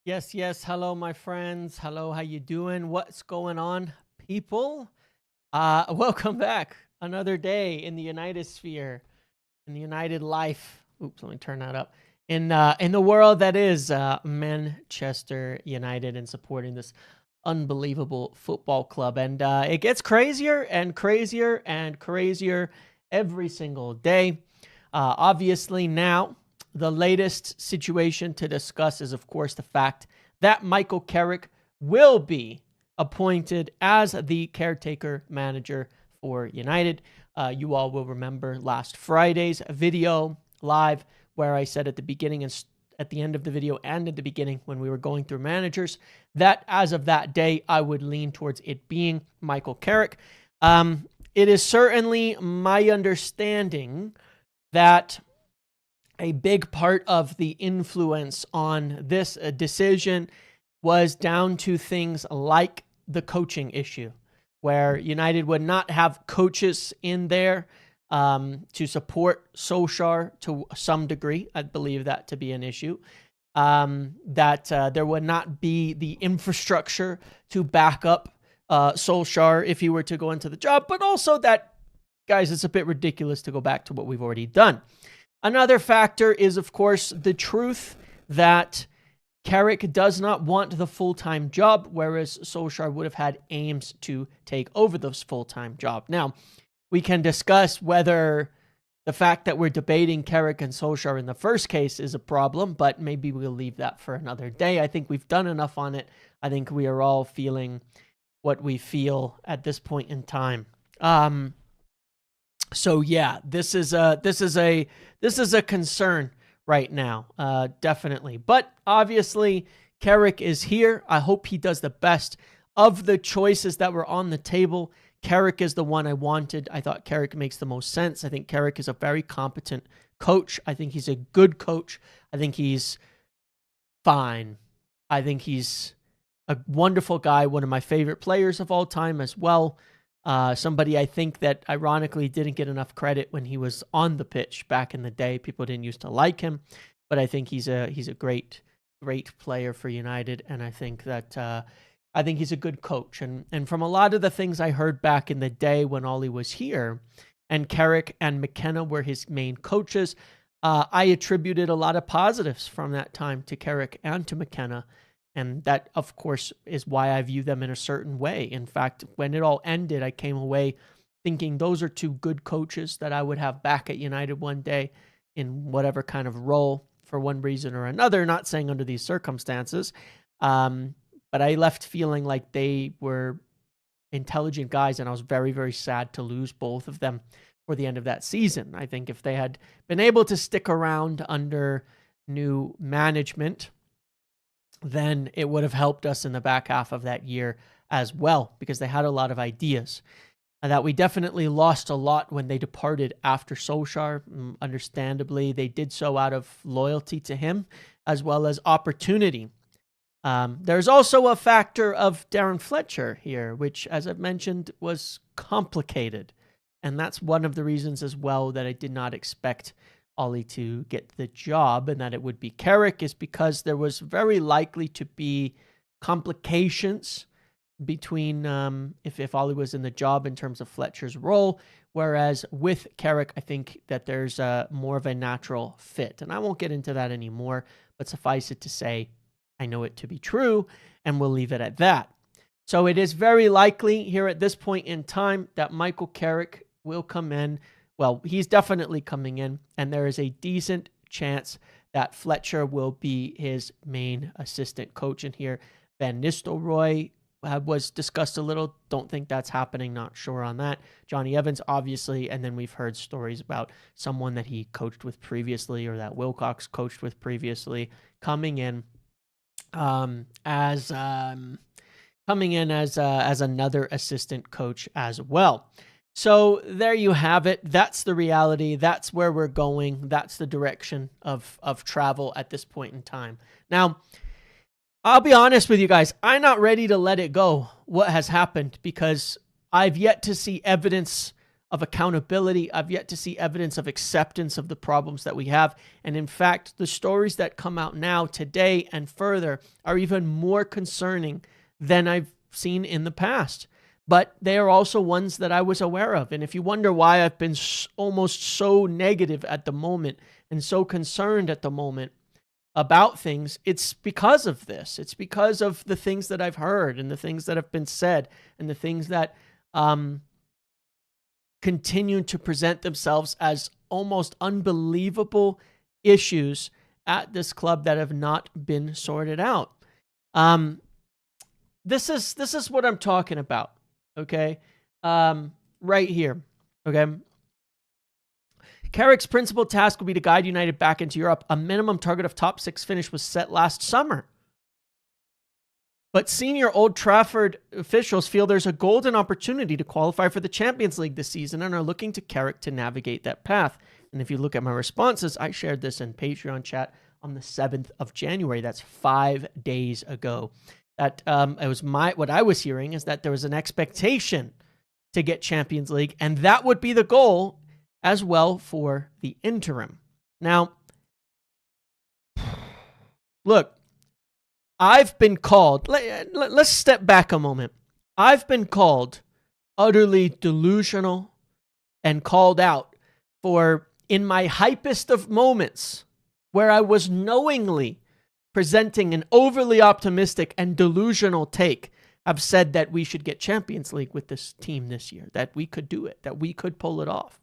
Yes, yes. Hello, my friends. Hello, how you doing? What's going on, people? Welcome back. Another day in the United Sphere, in the United Life. Oops, let me turn that up. In the world that is Manchester United and supporting this unbelievable football club. And it gets crazier and crazier and crazier every single day. Obviously, now the latest situation to discuss is, of course, the fact that Michael Carrick will be appointed as the caretaker manager for United. You all will remember last Friday's video live where I said at the beginning and at the end of the video and at the beginning when we were going through managers that as of that day, I would lean towards it being Michael Carrick. It is certainly my understanding that a big part of the influence on this decision was down to things like the coaching issue, where United would not have coaches in there to support Solskjaer to some degree. I believe that to be an issue. That there would not be the infrastructure to back up Solskjaer if he were to go into the job, but also that, guys, it's a bit ridiculous to go back to what we've already done. Another factor is, of course, the truth that Carrick does not want the full-time job, whereas Solskjaer would have had aims to take over this full-time job. Now, we can discuss whether the fact that we're debating Carrick and Solskjaer in the first case is a problem, but maybe we'll leave that for another day. I think we've done enough on it. I think we are all feeling what we feel at this point in time. So yeah, this is a concern right now, definitely. But obviously, Carrick is here. I hope he does the best. Of the choices that were on the table, Carrick is the one I wanted. I thought Carrick makes the most sense. I think Carrick is a very competent coach. I think he's a good coach. I think he's fine. I think he's a wonderful guy, one of my favorite players of all time as well. Somebody I think that ironically didn't get enough credit when he was on the pitch back in the day. People didn't used to like him, but I think he's a great player for United, and I think that I think he's a good coach. And from a lot of the things I heard back in the day when Ollie was here, and Carrick and McKenna were his main coaches, I attributed a lot of positives from that time to Carrick and to McKenna. And that, of course, is why I view them in a certain way. In fact, when it all ended, I came away thinking those are two good coaches that I would have back at United one day in whatever kind of role for one reason or another, not saying under these circumstances. But I left feeling like they were intelligent guys, and I was very, very sad to lose both of them for the end of that season. I think if they had been able to stick around under new management, then it would have helped us in the back half of that year as well, because they had a lot of ideas. And that we definitely lost a lot when they departed after Solskjaer. Understandably, they did so out of loyalty to him as well as opportunity. There's also a factor of Darren Fletcher here, which, as I've mentioned, was complicated. And that's one of the reasons as well that I did not expect Ollie to get the job and that it would be Carrick, is because there was very likely to be complications between if Ollie was in the job in terms of Fletcher's role, whereas with Carrick, I think that there's more of a natural fit. And I won't get into that anymore, but suffice it to say, I know it to be true, and we'll leave it at that. So it is very likely here at this point in time that Michael Carrick will come in. Well, he's definitely coming in, and there is a decent chance that Fletcher will be his main assistant coach in here. Van Nistelrooy was discussed a little. Don't think that's happening. Not sure on that. Johnny Evans, obviously, and then we've heard stories about someone that he coached with previously or that Wilcox coached with previously coming in as another assistant coach as well. So there you have it. That's the reality. That's where we're going. That's the direction of travel at this point in time. Now, I'll be honest with you guys. I'm not ready to let it go, what has happened, because I've yet to see evidence of accountability. I've yet to see evidence of acceptance of the problems that we have. And in fact, the stories that come out now, today and further, are even more concerning than I've seen in the past. But they are also ones that I was aware of. And if you wonder why I've been almost so negative at the moment and so concerned at the moment about things, it's because of this. It's because of the things that I've heard and the things that have been said and the things that continue to present themselves as almost unbelievable issues at this club that have not been sorted out. This is what I'm talking about. Okay. Right here. Okay. Carrick's principal task will be to guide United back into Europe. A minimum target of top 6 finish was set last summer. But senior Old Trafford officials feel there's a golden opportunity to qualify for the Champions League this season and are looking to Carrick to navigate that path. And if you look at my responses, I shared this in Patreon chat on the 7th of January. That's 5 days ago. That it was what I was hearing is that there was an expectation to get Champions League, and that would be the goal as well for the interim. Now, look, I've been called, let's step back a moment. I've been called utterly delusional and called out for, in my hypest of moments, where I was knowingly presenting an overly optimistic and delusional take, I've said that we should get Champions League with this team this year, that we could do it, that we could pull it off.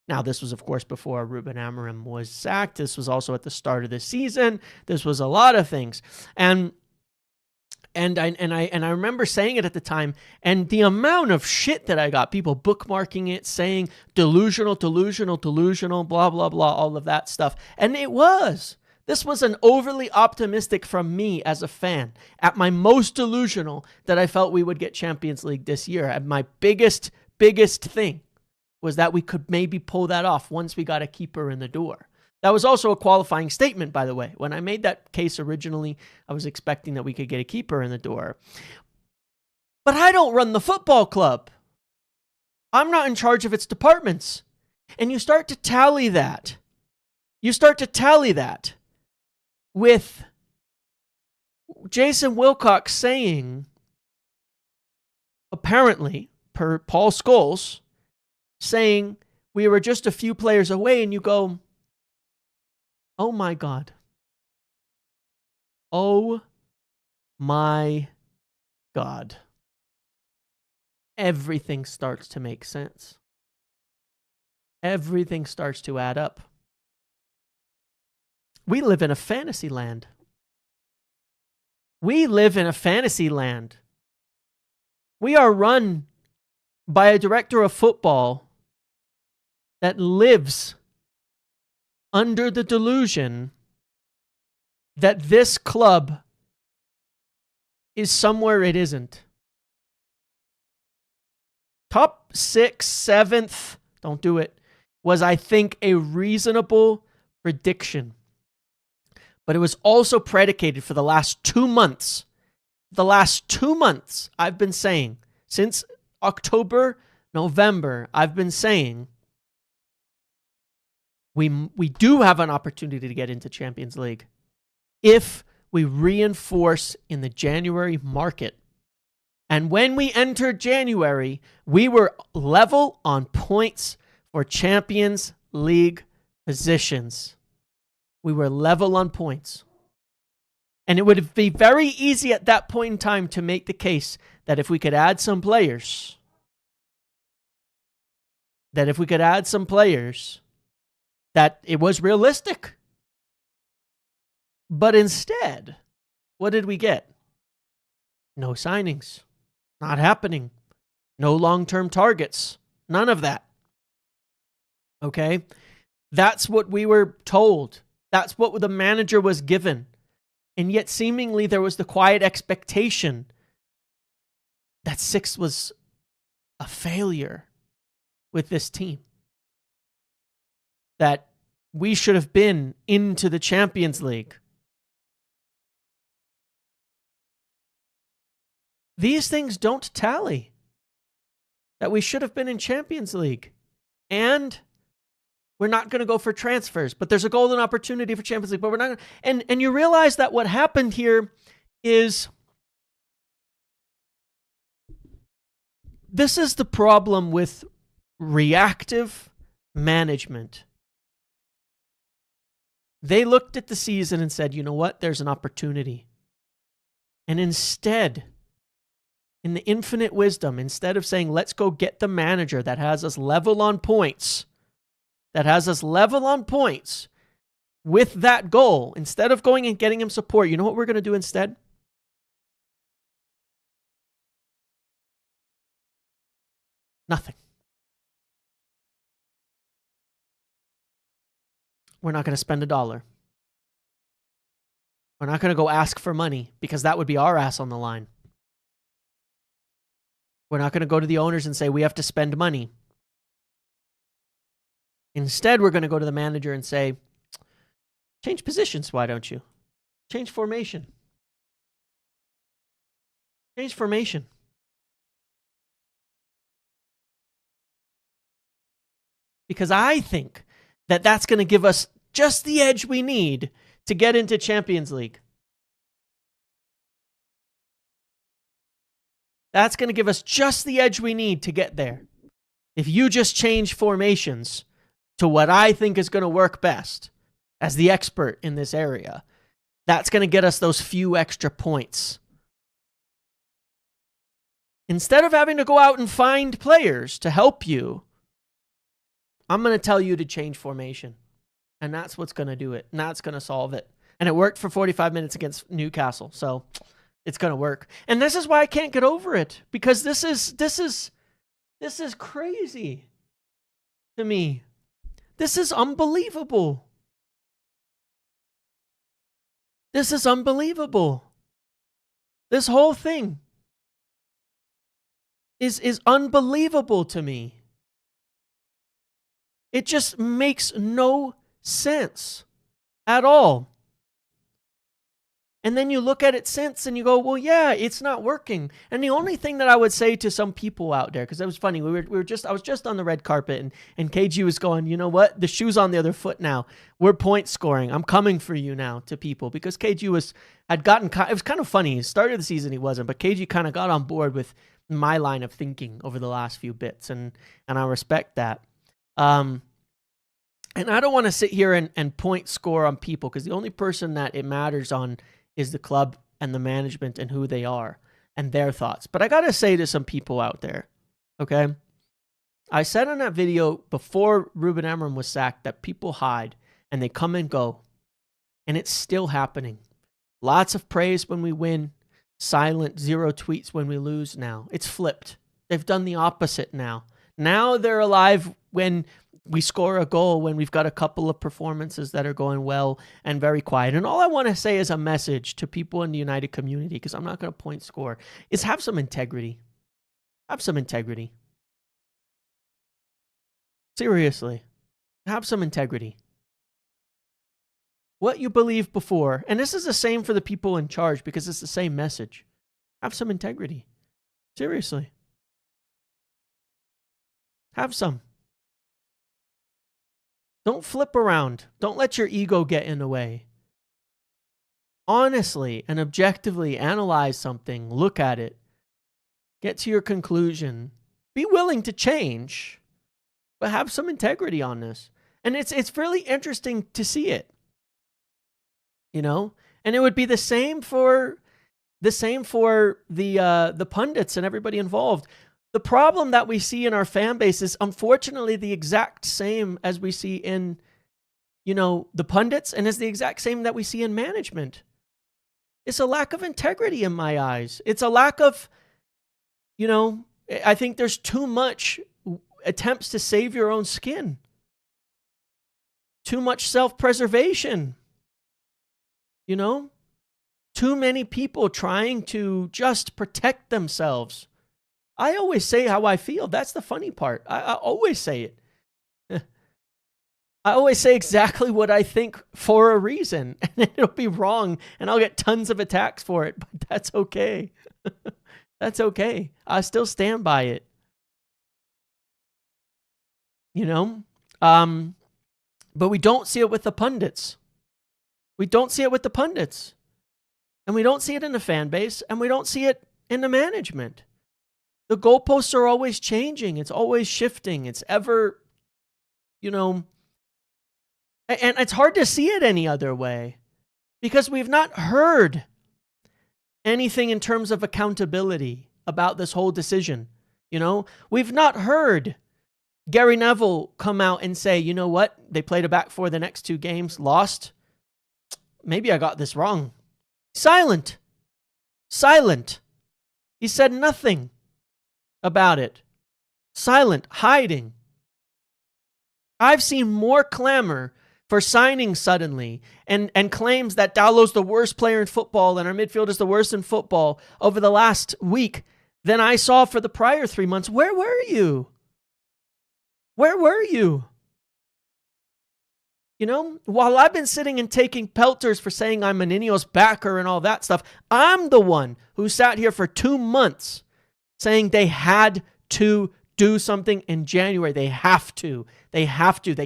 Now, this was, of course, before Ruben Amorim was sacked. This was also at the start of the season. This was a lot of things. And I remember saying it at the time, and the amount of shit that I got, people bookmarking it, saying delusional, blah, blah, blah, all of that stuff. And it was. This was an overly optimistic from me as a fan. At my most delusional that I felt we would get Champions League this year. At my biggest thing was that we could maybe pull that off once we got a keeper in the door. That was also a qualifying statement, by the way. When I made that case originally, I was expecting that we could get a keeper in the door. But I don't run the football club. I'm not in charge of its departments. And you start to tally that. With Jason Wilcox saying, apparently, per Paul Scholes, saying we were just a few players away, and you go, oh my God. Oh my God. Everything starts to make sense. Everything starts to add up. We live in a fantasy land. We live in a fantasy land. We are run by a director of football that lives under the delusion that this club is somewhere it isn't. Top 6, 7th, don't do it, was, I think, a reasonable prediction. But it was also predicated for the last 2 months. The last 2 months, I've been saying, since October, November, I've been saying, we do have an opportunity to get into Champions League if we reinforce in the January market. And when we entered January, we were level on points for Champions League positions. We were level on points. And it would be very easy at that point in time to make the case that if we could add some players, that it was realistic. But instead, what did we get? No signings. Not happening. No long-term targets. None of that. Okay? That's what we were told. That's what the manager was given. And yet seemingly there was the quiet expectation that 6 was a failure with this team. That we should have been into the Champions League. These things don't tally. That we should have been in Champions League. And we're not going to go for transfers, but there's a golden opportunity for Champions League, but we're not going to. And you realize that what happened here is this is the problem with reactive management. They looked at the season and said, you know what? There's an opportunity. And instead, in the infinite wisdom, instead of saying, let's go get the manager that has us level on points, with that goal, instead of going and getting him support, you know what we're going to do instead? Nothing. We're not going to spend $1. We're not going to go ask for money because that would be our ass on the line. We're not going to go to the owners and say we have to spend money. Instead, we're going to go to the manager and say, change positions, why don't you? Change formation. Change formation. Because I think that that's going to give us just the edge we need to get into Champions League. That's going to give us just the edge we need to get there. If you just change formations to what I think is going to work best as the expert in this area, that's going to get us those few extra points. Instead of having to go out and find players to help you, I'm going to tell you to change formation. And that's what's going to do it. And that's going to solve it. And it worked for 45 minutes against Newcastle. So it's going to work. And this is why I can't get over it. Because this is crazy to me. This is unbelievable. This is unbelievable. This whole thing is unbelievable to me. It just makes no sense at all. And then you look at it since and you go, well, yeah, it's not working. And the only thing that I would say to some people out there, because it was funny, I was just on the red carpet and KG was going, you know what? The shoe's on the other foot now. We're point scoring. I'm coming for you now to people because KG had gotten, it was kind of funny. Start of the season he wasn't, but KG kind of got on board with my line of thinking over the last few bits. And I respect that. And I don't want to sit here and point score on people because the only person that it matters on is the club and the management and who they are and their thoughts. But I got to say to some people out there, okay? I said on that video before Ruben Amorim was sacked that people hide and they come and go. And it's still happening. Lots of praise when we win. Silent, 0 tweets when we lose now. It's flipped. They've done the opposite now. Now they're alive when we score a goal, when we've got a couple of performances that are going well and very quiet. And all I want to say as a message to people in the United community, because I'm not going to point score, is have some integrity. Have some integrity. Seriously. Have some integrity. What you believe before, and this is the same for the people in charge because it's the same message. Have some integrity. Seriously. Have some. Don't flip around. Don't let your ego get in the way. Honestly and objectively analyze something. Look at it. Get to your conclusion. Be willing to change, but have some integrity on this. And it's really interesting to see it. You know? And it would be the same for the pundits and everybody involved. The problem that we see in our fan base is unfortunately the exact same as we see in, the pundits and is the exact same that we see in management. It's a lack of integrity in my eyes. It's a lack of, I think there's too much attempts to save your own skin. Too much self-preservation. Too many people trying to just protect themselves. I always say how I feel. That's the funny part. I always say it. I always say exactly what I think for a reason. And it'll be wrong. And I'll get tons of attacks for it. But that's okay. That's okay. I still stand by it. you know? But we don't see it with the pundits. We don't see it with the pundits. And we don't see it in the fan base, and we don't see it in the management. The goalposts are always changing. It's always shifting. It's ever, and it's hard to see it any other way because we've not heard anything in terms of accountability about this whole decision. We've not heard Gary Neville come out and say, you know what? They played a back four the next 2 games, lost. Maybe I got this wrong. Silent. He said nothing about it. Silent, hiding. I've seen more clamor for signing suddenly and claims that Dalot's the worst player in football and our midfield is the worst in football over the last week than I saw for the prior 3 months. Where were you? Where were you? While I've been sitting and taking pelters for saying I'm an Ineos backer and all that stuff, I'm the one who sat here for 2 months saying they had to do something in January. They have to. They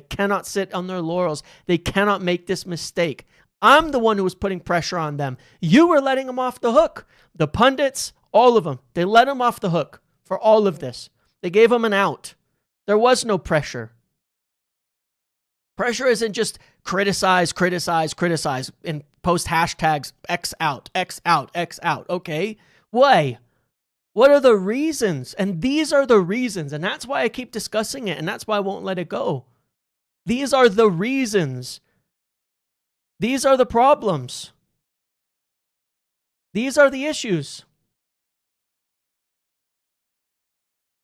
cannot sit on their laurels. They cannot make this mistake. I'm the one who was putting pressure on them. You were letting them off the hook. The pundits, all of them, they let them off the hook for all of this. They gave them an out. There was no pressure. Pressure isn't just criticize, and post hashtags X out. Okay? Why? What are the reasons? And these are the reasons. And that's why I keep discussing it. And that's why I won't let it go. These are the reasons. These are the problems. These are the issues.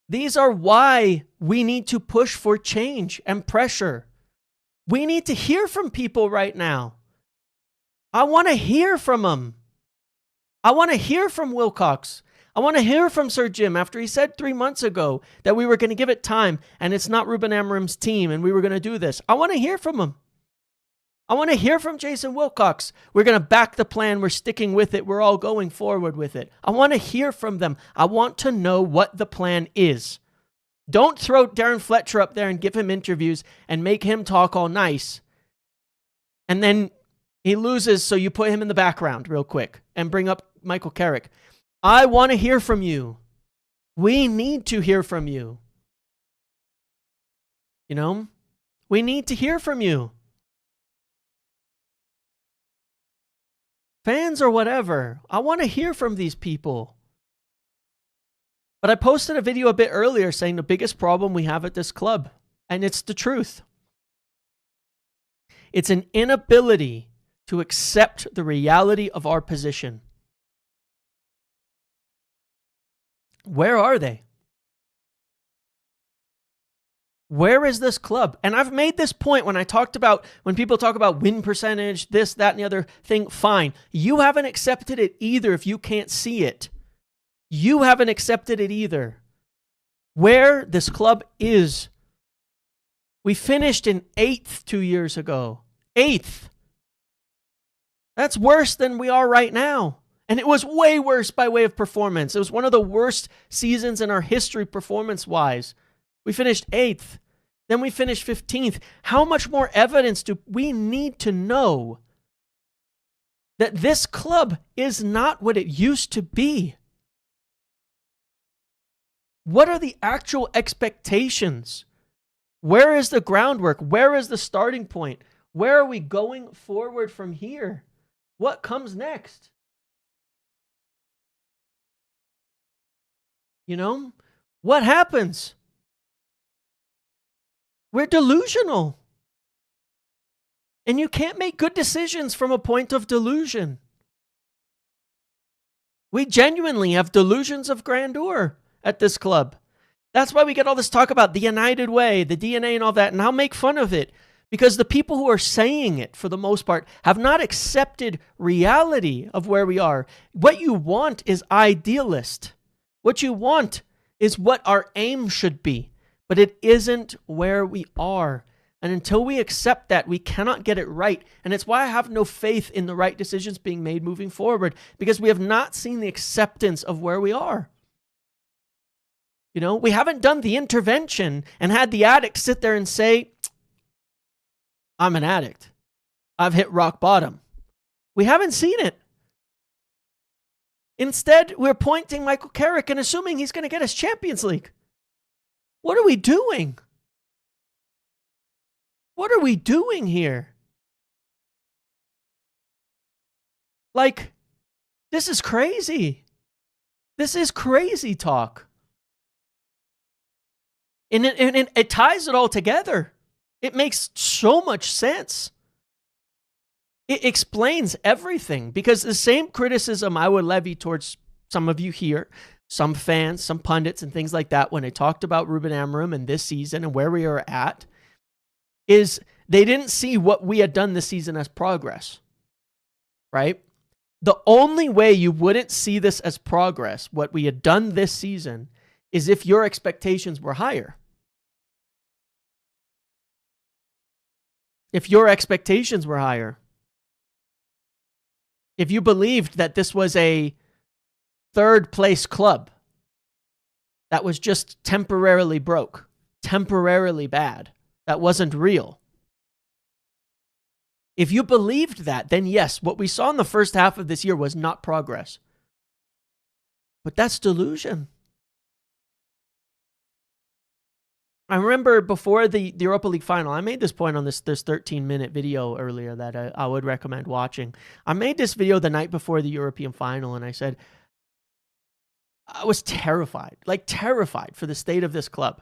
These are why we need to push for change and pressure. We need to hear from people right now. I want to hear from them. I want to hear from Wilcox. I want to hear from Sir Jim after he said 3 months ago that we were going to give it time and it's not Ruben Amorim's team and we were going to do this. I want to hear from him. I want to hear from Jason Wilcox. We're going to back the plan. We're sticking with it. We're all going forward with it. I want to hear from them. I want to know what the plan is. Don't throw Darren Fletcher up there and give him interviews and make him talk all nice. And then he loses, so you put him in the background real quick and bring up Michael Carrick. I want to hear from you. We need to hear from you. We need to hear from you. Fans or whatever. I want to hear from these people. But I posted a video a bit earlier saying the biggest problem we have at this club, and it's the truth. It's an inability to accept the reality of our position. Where are they? Where is this club? And I've made this point when people talk about win percentage, this, that, and the other thing, fine. You haven't accepted it either if you can't see it. You haven't accepted it either. Where this club is. We finished in 8th 2 years ago. 8th. That's worse than we are right now. And it was way worse by way of performance. It was one of the worst seasons in our history performance-wise. We finished 8th. Then we finished 15th. How much more evidence do we need to know that this club is not what it used to be? What are the actual expectations? Where is the groundwork? Where is the starting point? Where are we going forward from here? What comes next? What happens? We're delusional. And you can't make good decisions from a point of delusion. We genuinely have delusions of grandeur at this club. That's why we get all this talk about the United Way, the DNA and all that, and I'll make fun of it because the people who are saying it, for the most part, have not accepted reality of where we are. What you want is idealist. What you want is what our aim should be, but it isn't where we are. And until we accept that, we cannot get it right. And it's why I have no faith in the right decisions being made moving forward, because we have not seen the acceptance of where we are. You know, we haven't done the intervention and had the addict sit there and say, I'm an addict. I've hit rock bottom. We haven't seen it. Instead, we're pointing Michael Carrick and assuming he's going to get us Champions League. What are we doing? What are we doing here? Like, this is crazy. This is crazy talk. And it ties it all together. It makes so much sense. It explains everything, because the same criticism I would levy towards some of you here, some fans, some pundits and things like that when I talked about Ruben Amorim and this season and where we are at, is they didn't see what we had done this season as progress, right? The only way you wouldn't see this as progress, what we had done this season, is if your expectations were higher. If your expectations were higher. If you believed that this was a third place club that was just temporarily broke, temporarily bad, that wasn't real. If you believed that, then yes, what we saw in the first half of this year was not progress. But that's delusion. I remember before the Europa League final, I made this point on this 13-minute video earlier that I would recommend watching. I made this video the night before the European final, and I said, I was terrified, like terrified for the state of this club.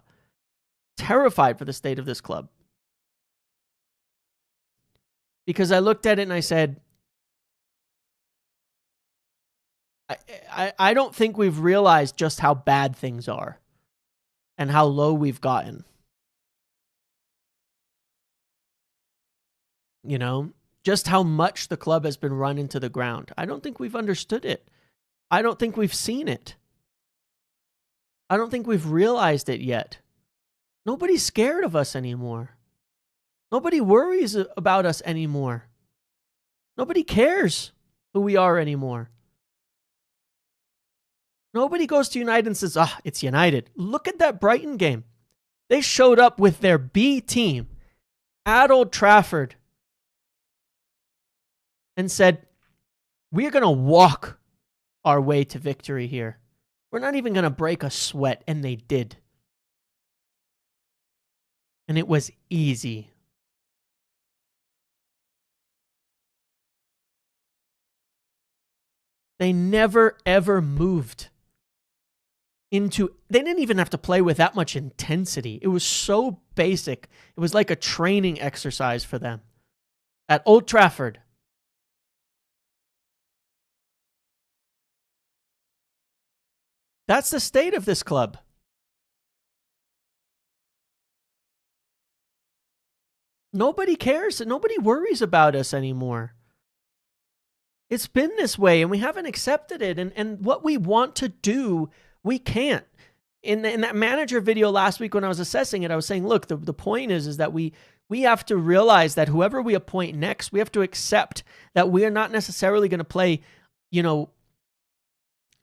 Terrified for the state of this club. Because I looked at it and I said, I don't think we've realized just how bad things are and how low we've gotten. You know, just how much the club has been run into the ground. I don't think we've understood it. I don't think we've seen it. I don't think we've realized it yet. Nobody's scared of us anymore. Nobody worries about us anymore. Nobody cares who we are anymore. Nobody goes to United and says, it's United. Look at that Brighton game. They showed up with their B team at Old Trafford and said, we're going to walk our way to victory here. We're not even going to break a sweat. And they did. And it was easy. They never, ever moved into... They didn't even have to play with that much intensity. It was so basic. It was like a training exercise for them. At Old Trafford. That's the state of this club. Nobody cares. Nobody worries about us anymore. It's been this way, and we haven't accepted it. And what we want to do, we can't. In that manager video last week when I was assessing it, I was saying, look, the point is that we have to realize that whoever we appoint next, we have to accept that we are not necessarily going to play,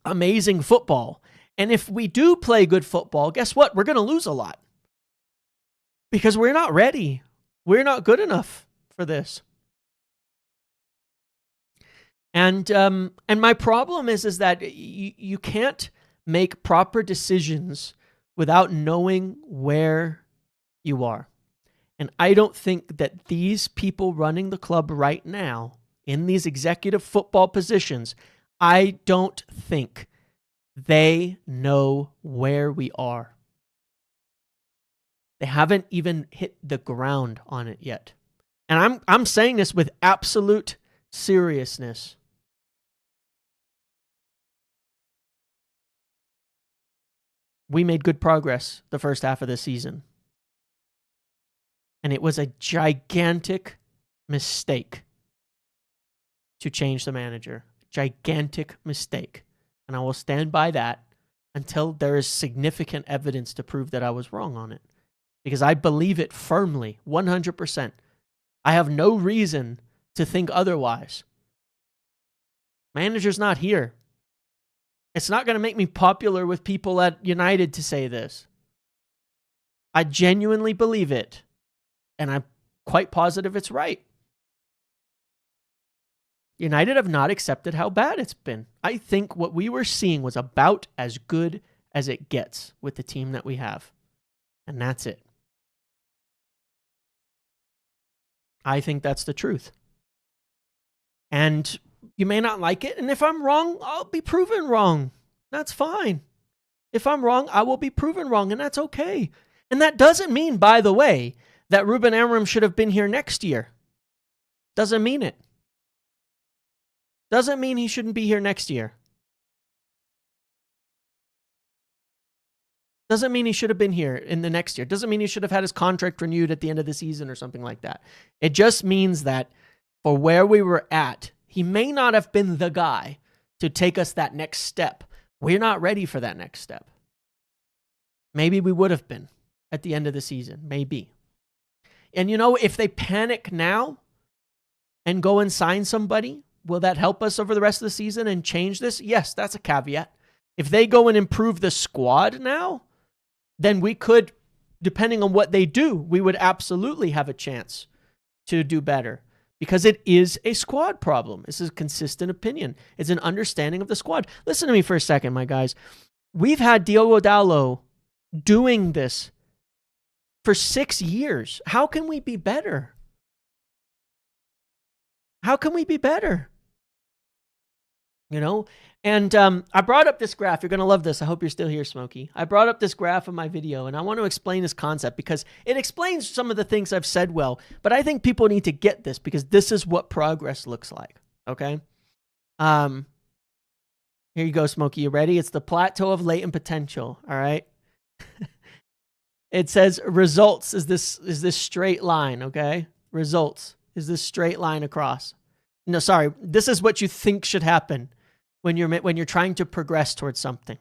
amazing football. And if we do play good football, guess what? We're going to lose a lot. Because we're not ready. We're not good enough for this. And my problem is that you can't make proper decisions without knowing where you are. And I don't think that these people running the club right now in these executive football positions, I don't think they know where we are. They haven't even hit the ground on it yet. And I'm saying this with absolute seriousness. We made good progress the first half of the season. And it was a gigantic mistake to change the manager. Gigantic mistake. And I will stand by that until there is significant evidence to prove that I was wrong on it. Because I believe it firmly, 100%. I have no reason to think otherwise. Manager's not here. It's not going to make me popular with people at United to say this. I genuinely believe it, and I'm quite positive it's right. United have not accepted how bad it's been. I think what we were seeing was about as good as it gets with the team that we have. And that's it. I think that's the truth. And you may not like it. And if I'm wrong, I'll be proven wrong. That's fine. If I'm wrong, I will be proven wrong. And that's okay. And that doesn't mean, by the way, that Ruben Amorim should have been here next year. Doesn't mean it. Doesn't mean he shouldn't be here next year. Doesn't mean he should have been here in the next year. Doesn't mean he should have had his contract renewed at the end of the season or something like that. It just means that for where we were at, he may not have been the guy to take us that next step. We're not ready for that next step. Maybe we would have been at the end of the season. Maybe. And you know, if they panic now and go and sign somebody, will that help us over the rest of the season and change this? Yes, that's a caveat. If they go and improve the squad now, then we could, depending on what they do, we would absolutely have a chance to do better. Because it is a squad problem. This is a consistent opinion. It's an understanding of the squad. Listen to me for a second, my guys. We've had Diogo Dalot doing this for 6 years. How can we be better? How can we be better? You know? And I brought up this graph. You're going to love this. I hope you're still here, Smokey. I brought up this graph in my video, and I want to explain this concept because it explains some of the things I've said well, but I think people need to get this because this is what progress looks like, okay? Here you go, Smokey. You ready? It's the plateau of latent potential, all right? It says results is this straight line, okay? Results is this straight line across. No, sorry. This is what you think should happen when you're trying to progress towards something,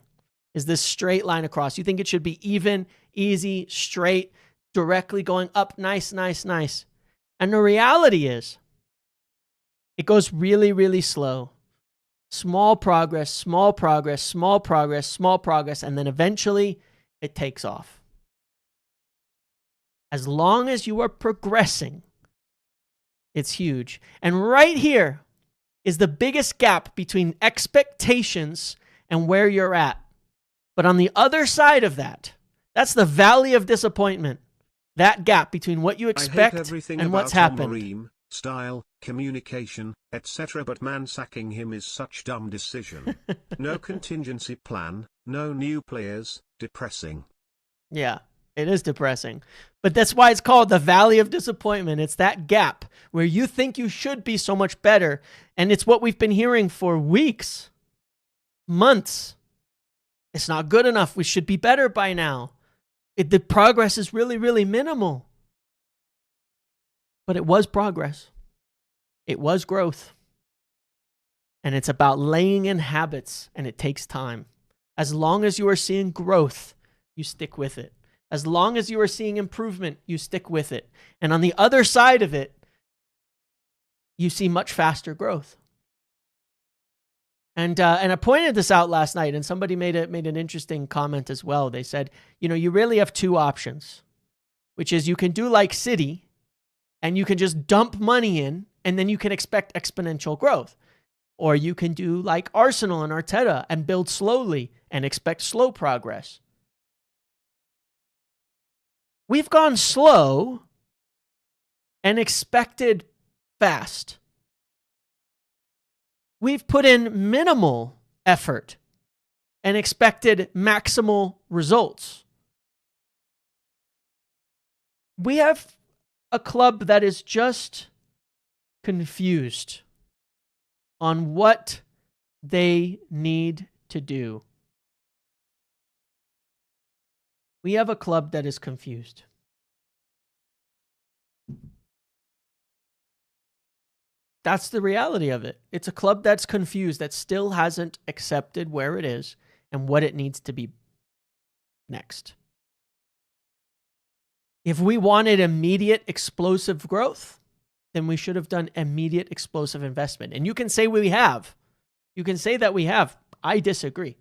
is this straight line across. You think it should be even, easy, straight, directly going up, nice, nice, nice. And the reality is, it goes really, really slow. Small progress, small progress, small progress, small progress, and then eventually it takes off. As long as you are progressing, it's huge. And right here is the biggest gap between expectations and where you're at. But on the other side of that, that's the valley of disappointment. That gap between what you expect and what's happened. Amorim, style, communication, etc. But man, sacking him is such dumb decision. No contingency plan, no new players, depressing. Yeah, it is depressing. But that's why it's called the valley of disappointment. It's that gap where you think you should be so much better. And it's what we've been hearing for weeks, months. It's not good enough. We should be better by now. The progress is really, really minimal. But it was progress. It was growth. And it's about laying in habits, and it takes time. As long as you are seeing growth, you stick with it. As long as you are seeing improvement, you stick with it. And on the other side of it, you see much faster growth. And I pointed this out last night, and somebody made an interesting comment as well. They said, you know, you really have two options, which is you can do like City, and you can just dump money in, and then you can expect exponential growth. Or you can do like Arsenal and Arteta and build slowly and expect slow progress. We've gone slow and expected fast. We've put in minimal effort and expected maximal results. We have a club that is just confused on what they need to do. We have a club that is confused. That's the reality of it. It's a club that's confused, that still hasn't accepted where it is and what it needs to be next. If we wanted immediate explosive growth, then we should have done immediate explosive investment. And you can say we have. You can say that we have. I disagree.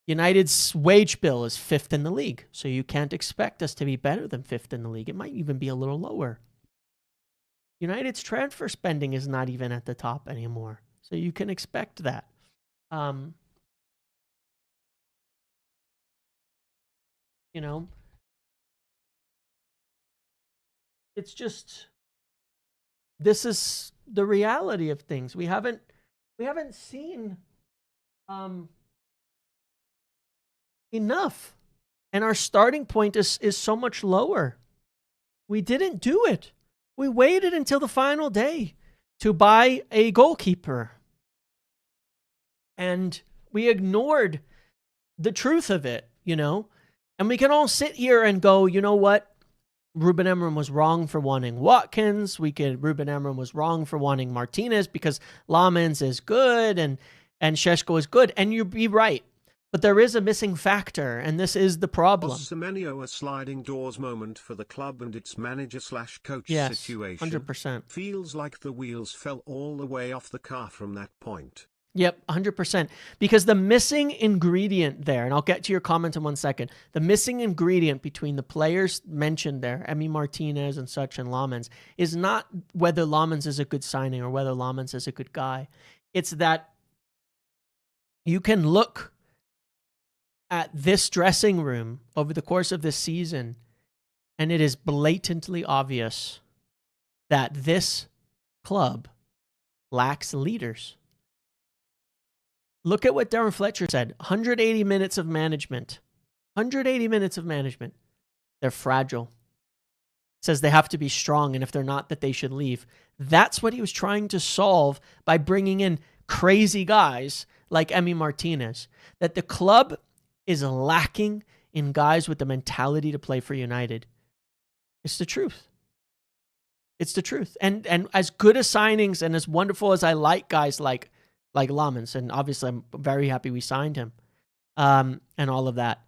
United's wage bill is 5th in the league, so you can't expect us to be better than 5th in the league. It might even be a little lower. United's transfer spending is not even at the top anymore, so you can expect that. You know, it's just, this is the reality of things. We haven't seen enough, and our starting point is so much lower. We didn't do it. We waited until the final day to buy a goalkeeper, and we ignored the truth of it, you know? And we can all sit here and go, you know what? Ruben Amorim was wrong for wanting Watkins. Ruben Amorim was wrong for wanting Martinez because Lamens is good and Šeško is good. And you'd be right. But there is a missing factor, and this is the problem. Was Semenyo a sliding doors moment for the club and its manager/coach yes, situation? 100%. Feels like the wheels fell all the way off the car from that point. Yep, 100%. Because the missing ingredient there, and I'll get to your comment in 1 second, the missing ingredient between the players mentioned there, Emi Martinez and such and Lamens, is not whether Lamens is a good signing or whether Lamens is a good guy. It's that you can look at this dressing room over the course of this season, and it is blatantly obvious that this club lacks leaders. Look at what Darren Fletcher said. 180 minutes of management. 180 minutes of management. They're fragile. Says they have to be strong, and if they're not, that they should leave. That's what he was trying to solve by bringing in crazy guys like Emi Martinez. That the club is lacking in guys with the mentality to play for United. It's the truth. It's the truth. And as good as signings and as wonderful as I like guys like Lamens, and obviously I'm very happy we signed him, and all of that.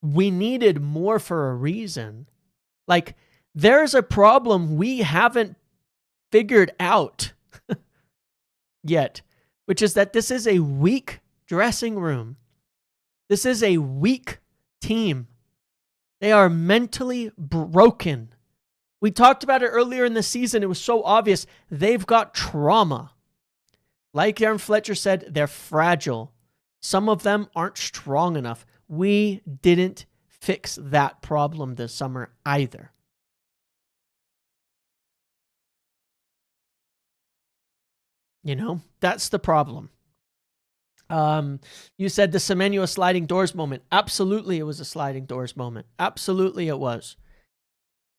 We needed more for a reason. Like, there's a problem we haven't figured out yet, which is that this is a weak dressing room. This is a weak team. They are mentally broken. We talked about it earlier in the season. It was so obvious. They've got trauma. Like Darren Fletcher said, they're fragile. Some of them aren't strong enough. We didn't fix that problem this summer either. You know, that's the problem. You said the Semenyo a sliding doors moment. Absolutely, it was a sliding doors moment. Absolutely, it was.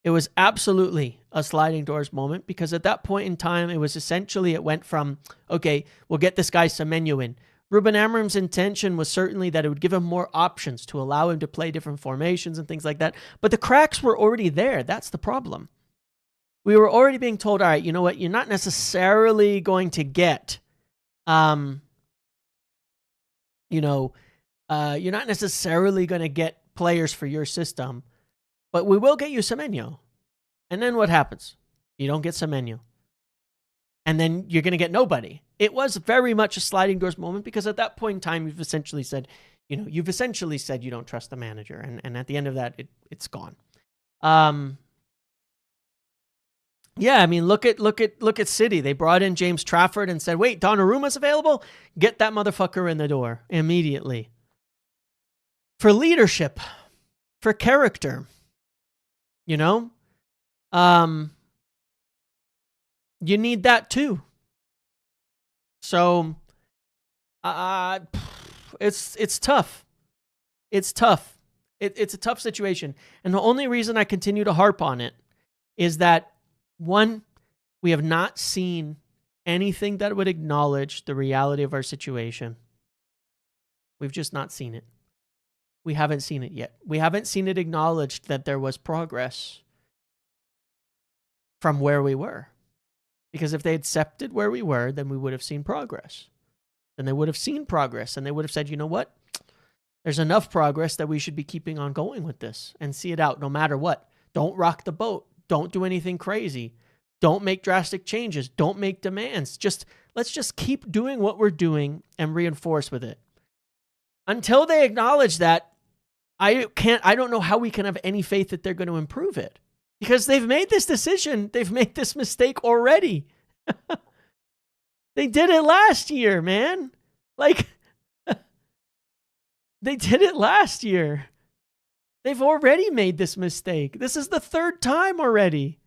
It was absolutely a sliding doors moment, because at that point in time, it was essentially, it went from, okay, we'll get this guy Semenyo in. Ruben Amorim's intention was certainly that it would give him more options to allow him to play different formations and things like that. But the cracks were already there. That's the problem. We were already being told, all right, you know what? You're not necessarily going to get, you're not necessarily going to get players for your system, but we will get you Semenyo. And then what happens? You don't get Semenyo. And then you're going to get nobody. It was very much a sliding doors moment, because at that point in time, you've essentially said you don't trust the manager. And at the end of that, it's gone. Yeah, I mean, look at City. They brought in James Trafford and said, wait, Donnarumma's available? Get that motherfucker in the door immediately. For leadership, for character, you know? You need that too. So, it's tough. It's tough. It's a tough situation. And the only reason I continue to harp on it is that, one, we have not seen anything that would acknowledge the reality of our situation. We've just not seen it. We haven't seen it yet. We haven't seen it acknowledged that there was progress from where we were. Because if they accepted where we were, then we would have seen progress. Then they would have seen progress, and they would have said, you know what? There's enough progress that we should be keeping on going with this and see it out no matter what. Don't rock the boat. Don't do anything crazy. Don't make drastic changes. Don't make demands. Let's just keep doing what we're doing and reinforce with it. Until they acknowledge that, I don't know how we can have any faith that they're going to improve it. Because they've made this decision. They've made this mistake already. They did it last year, man. Like, they did it last year. They've already made this mistake. This is the third time already.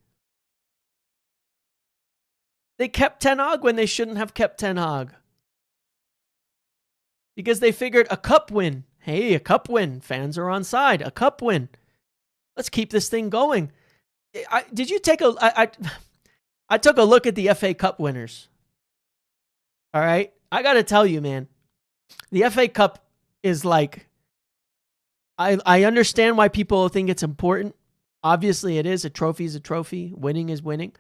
They kept Ten Hag when they shouldn't have kept Ten Hag. Because they figured a cup win. Hey, a cup win. Fans are on side. A cup win. Let's keep this thing going. I took a look at the FA Cup winners. All right? I got to tell you, man. The FA Cup is like, I understand why people think it's important. Obviously, it is. A trophy is a trophy. Winning is winning.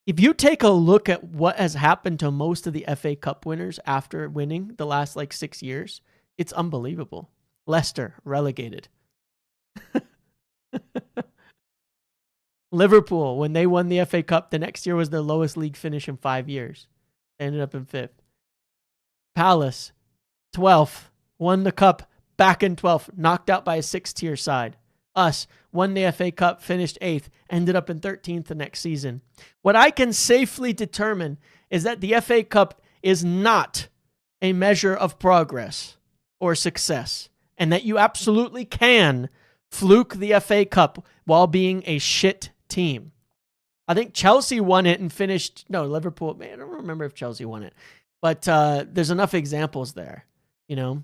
If you take a look at what has happened to most of the FA Cup winners after winning the last 6 years, it's unbelievable. Leicester, relegated. Liverpool, when they won the FA Cup, the next year was their lowest league finish in 5 years. They ended up in 5th. Palace, 12th, won the cup, back in 12th, knocked out by a 6th-tier side. Us, won the FA Cup, finished 8th, ended up in 13th the next season. What I can safely determine is that the FA Cup is not a measure of progress or success, and that you absolutely can fluke the FA Cup while being a shit team. I think Chelsea won it and finished... No, Liverpool... Man, I don't remember if Chelsea won it. But there's enough examples there, you know?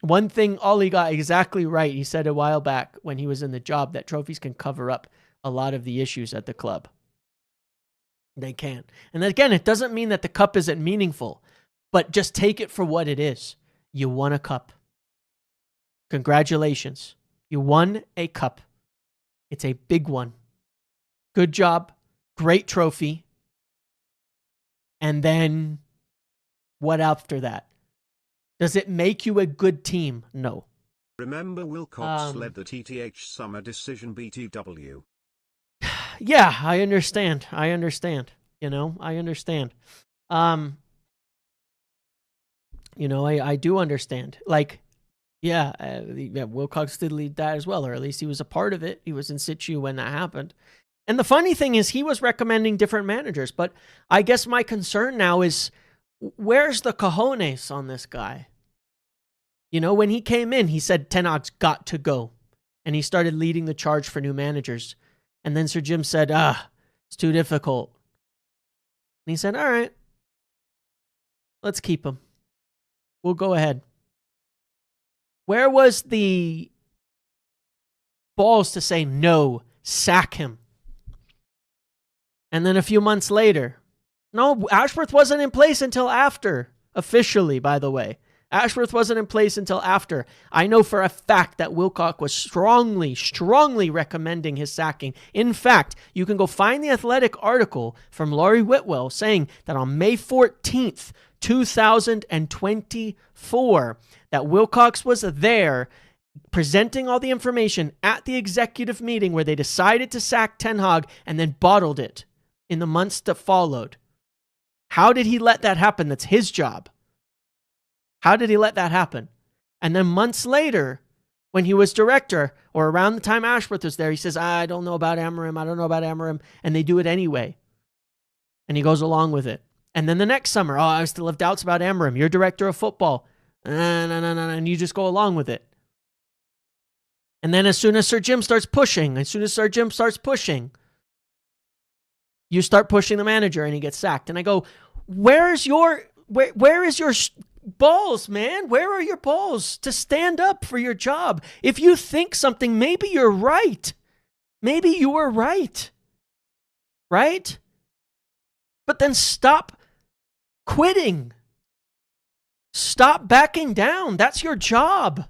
One thing Ollie got exactly right, he said a while back when he was in the job, that trophies can cover up a lot of the issues at the club. They can. And again, it doesn't mean that the cup isn't meaningful, but just take it for what it is. You won a cup. Congratulations. You won a cup. It's a big one. Good job. Great trophy. And then what after that? Does it make you a good team? No. Remember Wilcox led the TTH Summer Decision BTW. Yeah, I understand. You know, I understand. You know, I do understand. Wilcox did lead that as well, or at least he was a part of it. He was in situ when that happened. And the funny thing is he was recommending different managers, but I guess my concern now is, where's the cojones on this guy? You know, when he came in, he said Ten Hag's got to go. And he started leading the charge for new managers. And then Sir Jim said, it's too difficult. And he said, all right, let's keep him. We'll go ahead. Where was the balls to say no, sack him? And then a few months later, no, Ashworth wasn't in place until after, officially, by the way. Ashworth wasn't in place until after. I know for a fact that Wilcox was strongly recommending his sacking. In fact, you can go find the Athletic article from Laurie Whitwell saying that on May 14th, 2024, that Wilcox was there presenting all the information at the executive meeting where they decided to sack Ten Hag and then bottled it in the months that followed. How did he let that happen? That's his job. How did he let that happen? And then months later, when he was director, or around the time Ashworth was there, he says, I don't know about Amorim. And they do it anyway. And he goes along with it. And then the next summer, I still have doubts about Amorim. You're director of football. No. And you just go along with it. And then as soon as Sir Jim starts pushing, you start pushing the manager and he gets sacked. And I go, where is your balls, man? Where are your balls to stand up for your job? If you think something, maybe you're right. Maybe you were right. Right? But then stop quitting. Stop backing down. That's your job.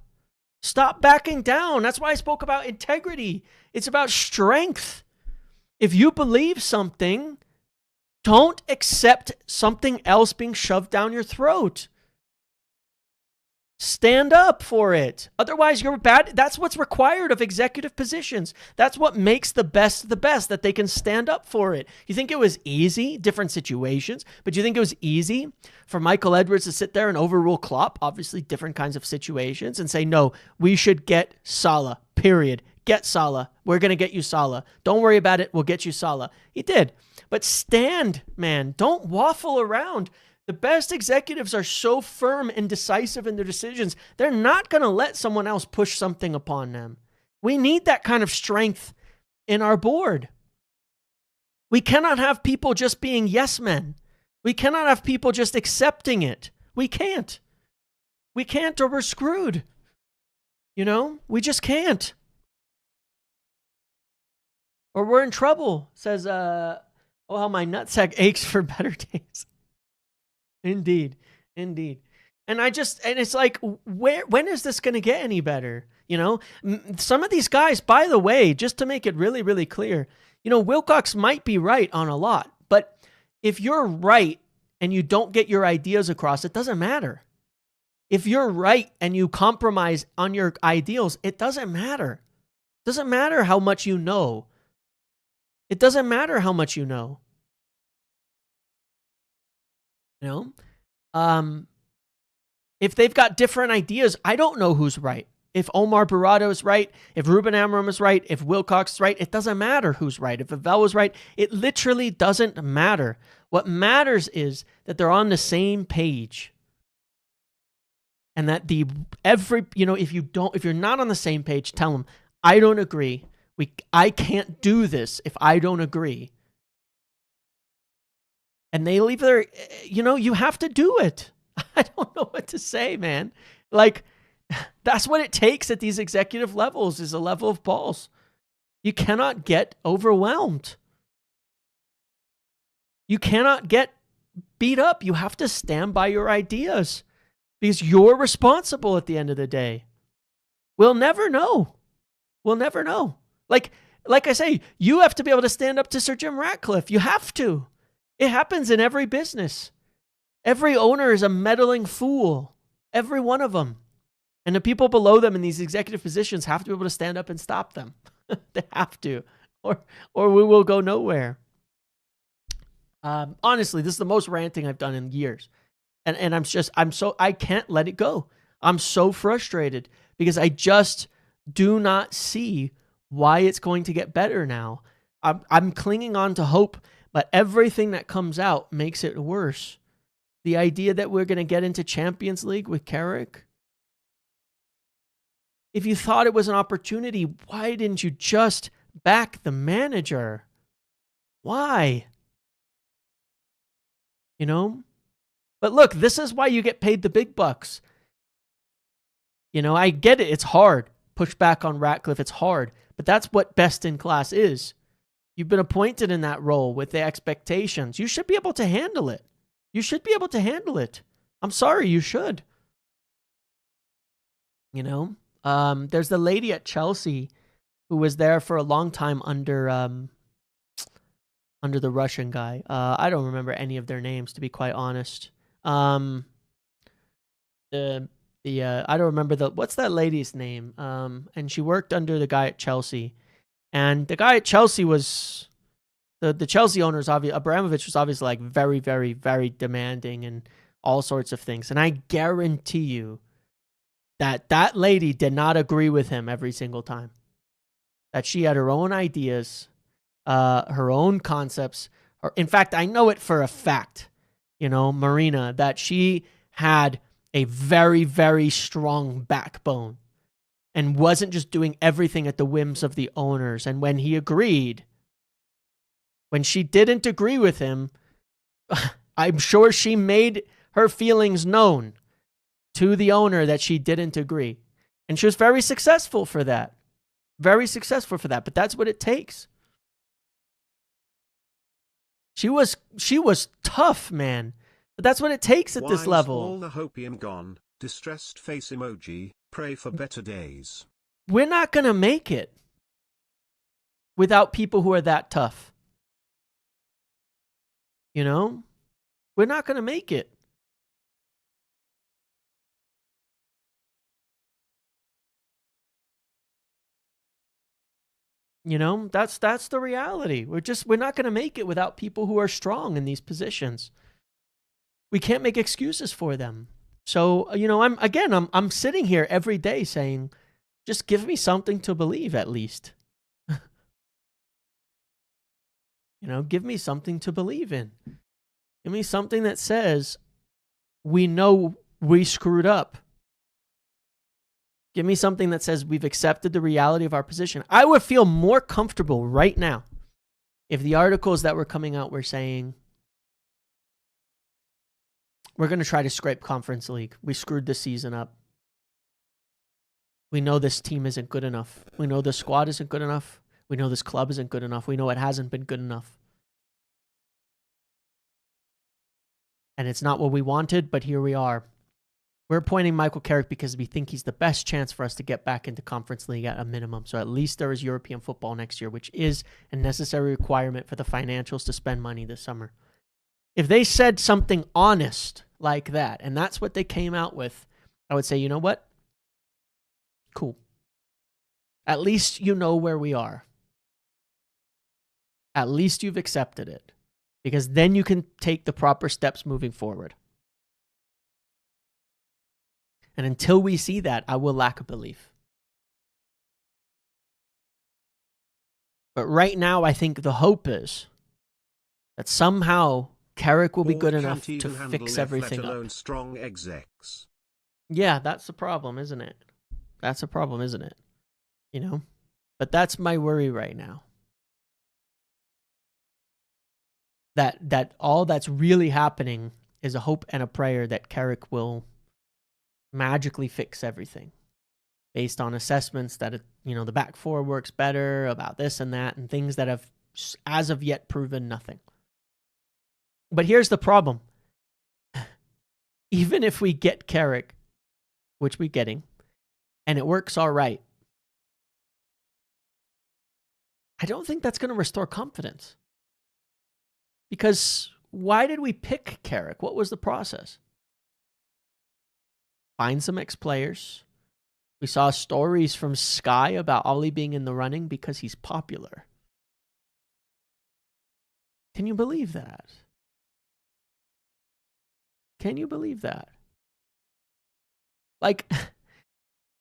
Stop backing down. That's why I spoke about integrity. It's about strength. If you believe something, don't accept something else being shoved down your throat. Stand up for it. Otherwise, you're bad. That's what's required of executive positions. That's what makes the best, that they can stand up for it. You think it was easy? Different situations. But you think it was easy for Michael Edwards to sit there and overrule Klopp? Obviously, different kinds of situations, and say, no, we should get Salah, period. Get Salah. We're going to get you Salah. Don't worry about it. We'll get you Salah. He did. But stand, man. Don't waffle around. The best executives are so firm and decisive in their decisions. They're not going to let someone else push something upon them. We need that kind of strength in our board. We cannot have people just being yes men. We cannot have people just accepting it. We can't. We can't, or we're screwed. You know, we just can't. Or we're in trouble, says, oh, how my nutsack aches for better days. Indeed. And it's like, when is this going to get any better? You know, some of these guys, by the way, just to make it really, really clear, you know, Wilcox might be right on a lot, but if you're right and you don't get your ideas across, it doesn't matter. If you're right and you compromise on your ideals, it doesn't matter. It doesn't matter how much you know. It doesn't matter how much you know. You know, if they've got different ideas, I don't know who's right. If Omar Barado is right, if Ruben Amorim is right, if Wilcox is right, it doesn't matter who's right. If Avell was right, it literally doesn't matter. What matters is that they're on the same page. And that if you're not on the same page, tell them, I don't agree. I can't do this if I don't agree. And they leave their, you have to do it. I don't know what to say, man. Like, that's what it takes at these executive levels, is a level of balls. You cannot get overwhelmed. You cannot get beat up. You have to stand by your ideas because you're responsible at the end of the day. We'll never know. We'll never know. Like I say, you have to be able to stand up to Sir Jim Ratcliffe. You have to. It happens in every business. Every owner is a meddling fool. Every one of them. And the people below them in these executive positions have to be able to stand up and stop them. They have to. Or we will go nowhere. Honestly, this is the most ranting I've done in years. And I can't let it go. I'm so frustrated because I just do not see why it's going to get better now. I'm clinging on to hope, but everything that comes out makes it worse. The idea that we're going to get into Champions League with Carrick. If you thought it was an opportunity, why didn't you just back the manager? Why? You know? But look, this is why you get paid the big bucks. You know, I get it. It's hard. Push back on Ratcliffe. It's hard. But that's what best in class is. You've been appointed in that role with the expectations. You should be able to handle it. You should be able to handle it. I'm sorry, you should. You know? There's the lady at Chelsea who was there for a long time under the Russian guy. I don't remember any of their names, to be quite honest. I don't remember what's that lady's name? And she worked under the guy at Chelsea. And the guy at Chelsea was the Chelsea owner, Abramovich was obviously like very, very, very demanding and all sorts of things. And I guarantee you that lady did not agree with him every single time. That she had her own ideas, her own concepts. In fact, I know it for a fact, Marina, that she had a very, very strong backbone and wasn't just doing everything at the whims of the owners. And when he agreed, when she didn't agree with him, I'm sure she made her feelings known to the owner that she didn't agree. And she was very successful for that. Very successful for that. But that's what it takes. She was tough, man. But that's what it takes at this level. All the hopium gone, distressed face emoji, pray for better days. We're not going to make it without people who are that tough. We're not going to make it. You know, that's the reality. We're not going to make it without people who are strong in these positions. We can't make excuses for them. So, you know, I'm sitting here every day saying, just give me something to believe at least. You know, give me something to believe in. Give me something that says we know we screwed up. Give me something that says we've accepted the reality of our position. I would feel more comfortable right now if the articles that were coming out were saying, we're going to try to scrape Conference League. We screwed the season up. We know this team isn't good enough. We know the squad isn't good enough. We know this club isn't good enough. We know it hasn't been good enough. And it's not what we wanted, but here we are. We're appointing Michael Carrick because we think he's the best chance for us to get back into Conference League at a minimum. So at least there is European football next year, which is a necessary requirement for the financials to spend money this summer. If they said something honest like that, and that's what they came out with, I would say, you know what? Cool. At least you know where we are. At least you've accepted it. Because then you can take the proper steps moving forward. And until we see that, I will lack a belief. But right now, I think the hope is that somehow Carrick will be good enough to fix everything up. Strong execs. Yeah, that's the problem, isn't it? That's a problem, isn't it? You know? But that's my worry right now. That all that's really happening is a hope and a prayer that Carrick will magically fix everything based on assessments that, you know, the back four works better about this and that and things that have as of yet proven nothing. But here's the problem. Even if we get Carrick, which we're getting, and it works all right, I don't think that's going to restore confidence. Because why did we pick Carrick? What was the process? Find some ex-players. We saw stories from Sky about Ollie being in the running because he's popular. Can you believe that? Can you believe that? Like,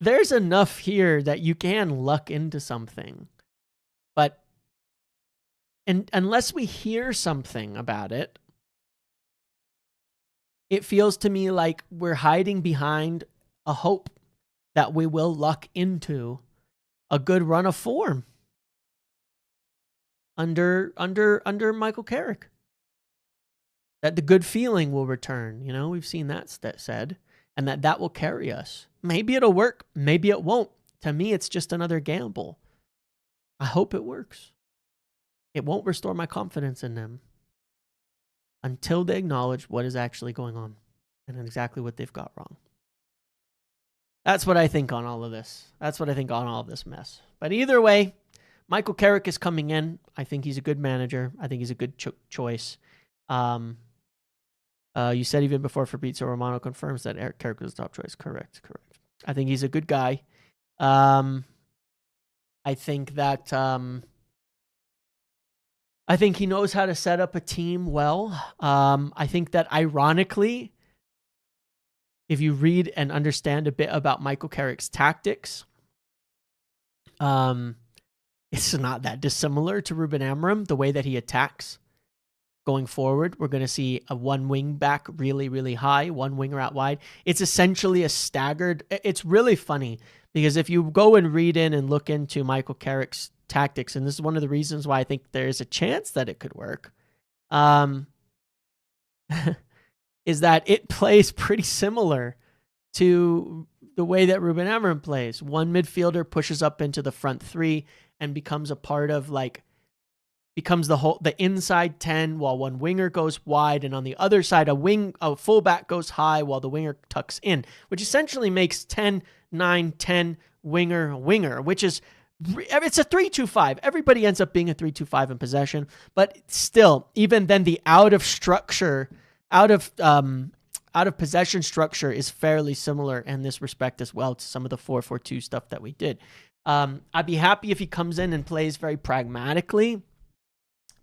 there's enough here that you can luck into something. But unless we hear something about it, it feels to me like we're hiding behind a hope that we will luck into a good run of form under Michael Carrick. That the good feeling will return. You know, we've seen that said, and that will carry us. Maybe it'll work. Maybe it won't. To me, it's just another gamble. I hope it works. It won't restore my confidence in them until they acknowledge what is actually going on and exactly what they've got wrong. That's what I think on all of this. That's what I think on all of this mess. But either way, Michael Carrick is coming in. I think he's a good manager. I think he's a good choice. You said even before Fabrizio Romano confirms that Eric Carrick was the top choice. Correct. I think he's a good guy. I think that I think he knows how to set up a team well. I think that ironically, if you read and understand a bit about Michael Carrick's tactics, it's not that dissimilar to Ruben Amorim, the way that he attacks. Going forward, we're going to see a one wing back really, really high, one winger out wide. It's essentially a staggered. It's really funny because if you go and read in and look into Michael Carrick's tactics, and this is one of the reasons why I think there's a chance that it could work, is that it plays pretty similar to the way that Ruben Amorim plays. One midfielder pushes up into the front three and becomes a part of becomes the inside 10 while one winger goes wide, and on the other side a fullback goes high while the winger tucks in, which essentially makes 10 9 10 winger, which is it's a 3-2-5. Everybody ends up being a 3-2-5 in possession, but still, even then, the out of possession structure is fairly similar in this respect as well to some of the 4-4-2 stuff that we did. I'd be happy if he comes in and plays very pragmatically,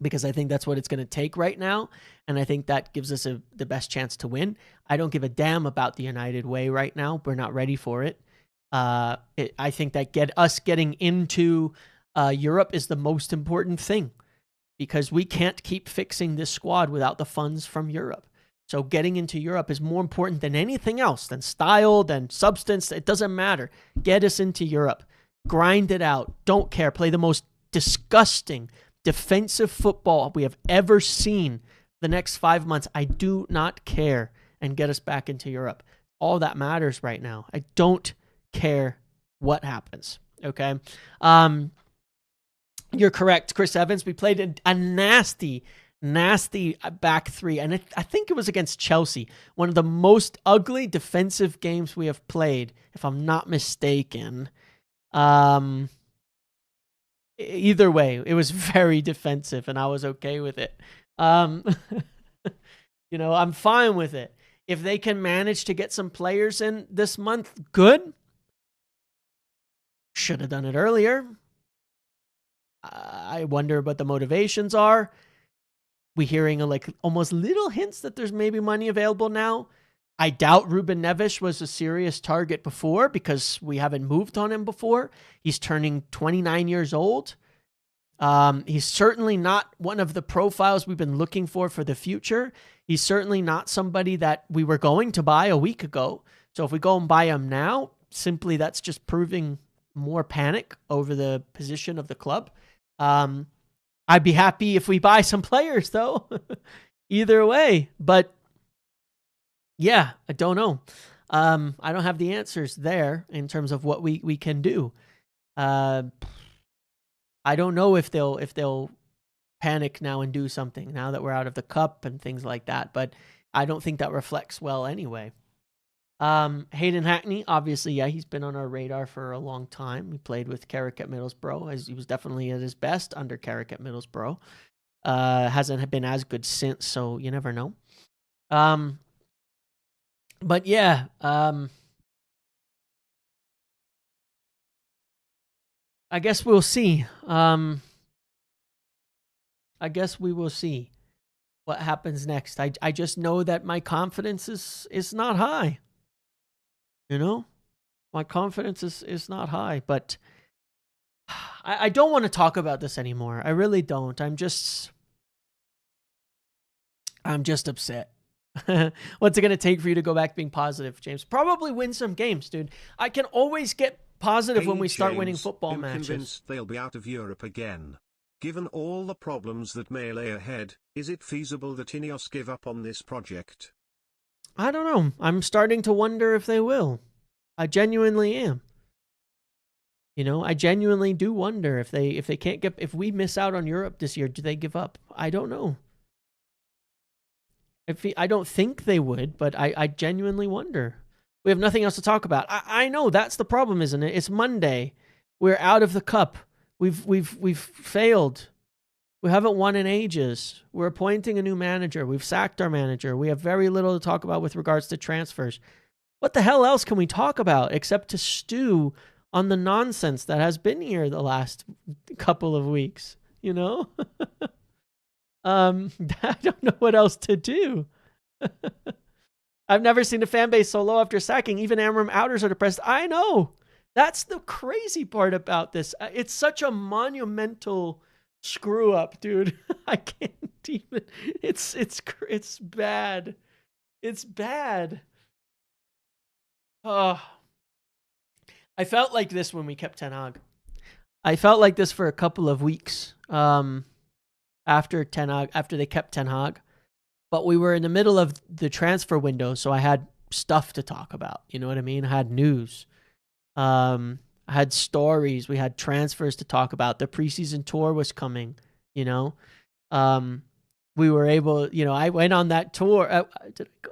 because I think that's what it's going to take right now. And I think that gives us the best chance to win. I don't give a damn about the United way right now. We're not ready for it. I think that getting into Europe is the most important thing, because we can't keep fixing this squad without the funds from Europe. So getting into Europe is more important than anything else, than style, than substance. It doesn't matter. Get us into Europe. Grind it out. Don't care. Play the most disgusting defensive football we have ever seen the next 5 months. I do not care. And get us back into Europe. All that matters right now. I don't care what happens. Okay. You're correct, Chris Evans. We played a nasty back three, and I think it was against Chelsea. One of the most ugly defensive games we have played, if I'm not mistaken. Either way, it was very defensive, and I was okay with it. I'm fine with it. If they can manage to get some players in this month, good. Should have done it earlier. I wonder what the motivations are. We're hearing almost little hints that there's maybe money available now. I doubt Ruben Neves was a serious target before, because we haven't moved on him before. He's turning 29 years old. He's certainly not one of the profiles we've been looking for the future. He's certainly not somebody that we were going to buy a week ago. So if we go and buy him now, simply that's just proving more panic over the position of the club. I'd be happy if we buy some players, though. Either way. But yeah, I don't know. I don't have the answers there in terms of what we can do. I don't know if they'll panic now and do something now that we're out of the cup and things like that. But I don't think that reflects well anyway. Hayden Hackney, obviously, yeah, he's been on our radar for a long time. He played with Carrick at Middlesbrough. He was definitely at his best under Carrick at Middlesbrough. Hasn't been as good since, so you never know. But yeah, I guess we'll see. I guess we will see what happens next. I just know that my confidence is not high. My confidence is not high, but I don't want to talk about this anymore. I really don't. I'm just upset. What's it going to take for you to go back being positive, James? Probably win some games, dude. I can always get positive when we start winning football matches. Convinced they'll be out of Europe again. Given all the problems that may lay ahead, is it feasible that Ineos give up on this project? I don't know. I'm starting to wonder if they will. I genuinely am. I genuinely do wonder if they can't if we miss out on Europe this year, do they give up? I don't know. I don't think they would, but I genuinely wonder. We have nothing else to talk about. I know that's the problem, isn't it? It's Monday. We're out of the cup. We've failed. We haven't won in ages. We're appointing a new manager. We've sacked our manager. We have very little to talk about with regards to transfers. What the hell else can we talk about except to stew on the nonsense that has been here the last couple of weeks? I don't know what else to do. I've never seen a fan base so low after sacking. Even Amram outers are depressed. I know. That's the crazy part about this. It's such a monumental screw up, dude. I can't even. It's bad. It's bad. Oh, I felt like this when we kept Ten Hag. I felt like this for a couple of weeks. After they kept Ten Hag, but we were in the middle of the transfer window, so I had stuff to talk about. You know what I mean? I had news. I had stories. We had transfers to talk about. The preseason tour was coming, We were able, I went on that tour. Did I go?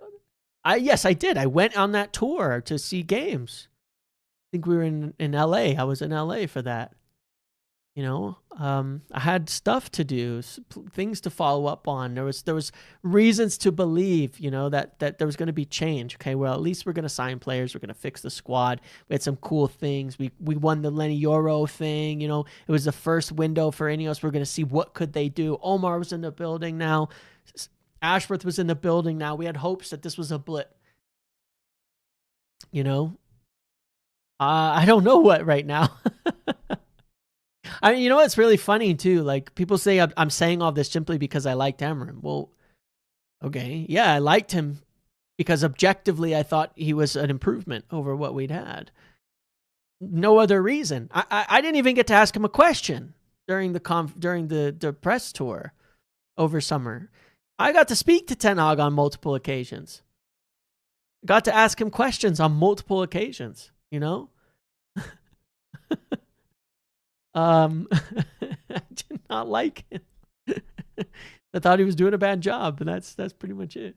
Yes, I did. I went on that tour to see games. I think we were in LA. I was in LA for that. I had stuff to do, things to follow up on. There was reasons to believe, that there was going to be change. Okay, well, at least we're going to sign players. We're going to fix the squad. We had some cool things. We won the Lenny Yoro thing. It was the first window for Ineos. We're going to see what could they do. Omar was in the building now. Ashworth was in the building now. We had hopes that this was a blip. I don't know what right now. I mean, what's really funny too? Like, people say I'm saying all this simply because I liked Amarim. Well, okay, yeah, I liked him because objectively I thought he was an improvement over what we'd had. No other reason. I didn't even get to ask him a question during the press tour over summer. I got to speak to Ten Hag on multiple occasions. Got to ask him questions on multiple occasions. I did not like him. I thought he was doing a bad job, and that's pretty much it.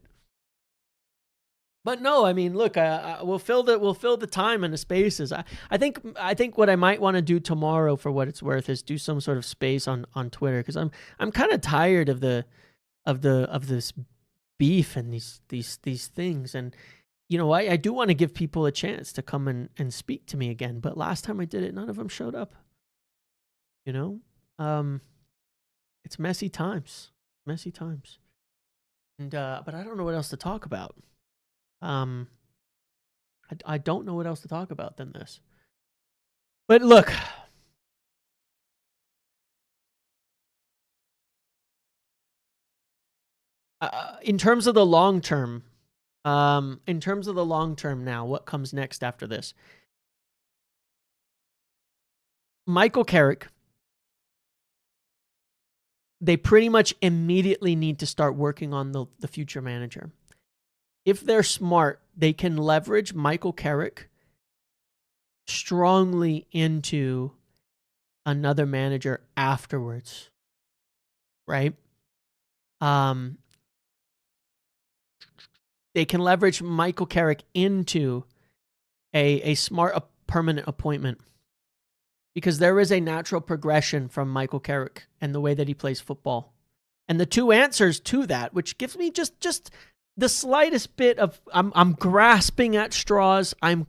But no, I mean, look, we'll fill the time and the spaces. I think what I might want to do tomorrow, for what it's worth, is do some sort of space on Twitter, because I'm kind of tired of this beef and these things. And I do want to give people a chance to come and speak to me again. But last time I did it, none of them showed up. It's messy times, and but I don't know what else to talk about. I don't know what else to talk about than this. But look, in terms of the long term, now, what comes next after this? Michael Carrick. They pretty much immediately need to start working on the future manager. If they're smart, they can leverage Michael Carrick strongly into another manager afterwards, right? They can leverage Michael Carrick into a smart permanent appointment, because there is a natural progression from Michael Carrick and the way that he plays football. And the two answers to that, which gives me just the slightest bit of, I'm grasping at straws. I'm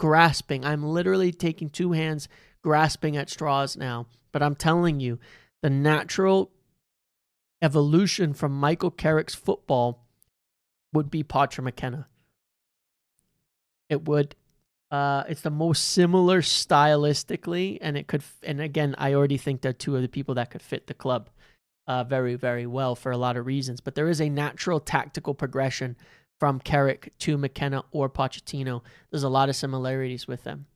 literally taking two hands, grasping at straws now. But I'm telling you, the natural evolution from Michael Carrick's football would be Potter McKenna. It would. It's the most similar stylistically, and it could. And again, I already think they're two of the people that could fit the club very, very well for a lot of reasons. But there is a natural tactical progression from Carrick to McKenna or Pochettino. There's a lot of similarities with them,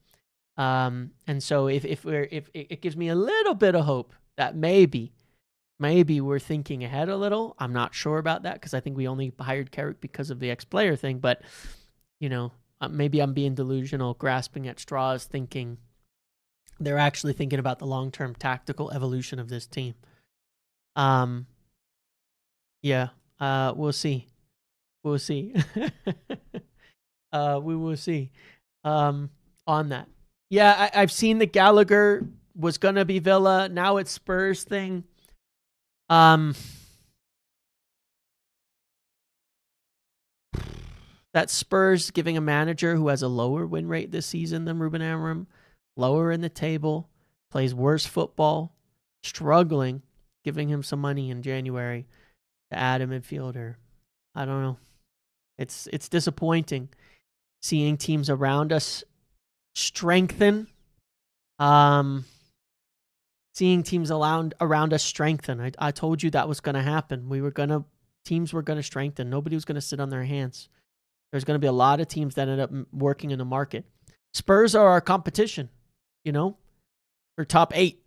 and so if it gives me a little bit of hope that maybe we're thinking ahead a little. I'm not sure about that, because I think we only hired Carrick because of the ex-player thing, but maybe I'm being delusional, grasping at straws, thinking they're actually thinking about the long-term tactical evolution of this team. We'll see. We will see on that. Yeah, I've seen the Gallagher was going to be Villa. Now it's Spurs thing. That Spurs giving a manager who has a lower win rate this season than Ruben Amorim, lower in the table, plays worse football, struggling, giving him some money in January to add a midfielder. I don't know. It's disappointing seeing teams around us strengthen. Seeing teams around us strengthen. I told you that was going to happen. Teams were going to strengthen. Nobody was going to sit on their hands. There's going to be a lot of teams that end up working in the market. Spurs are our competition, for top 8.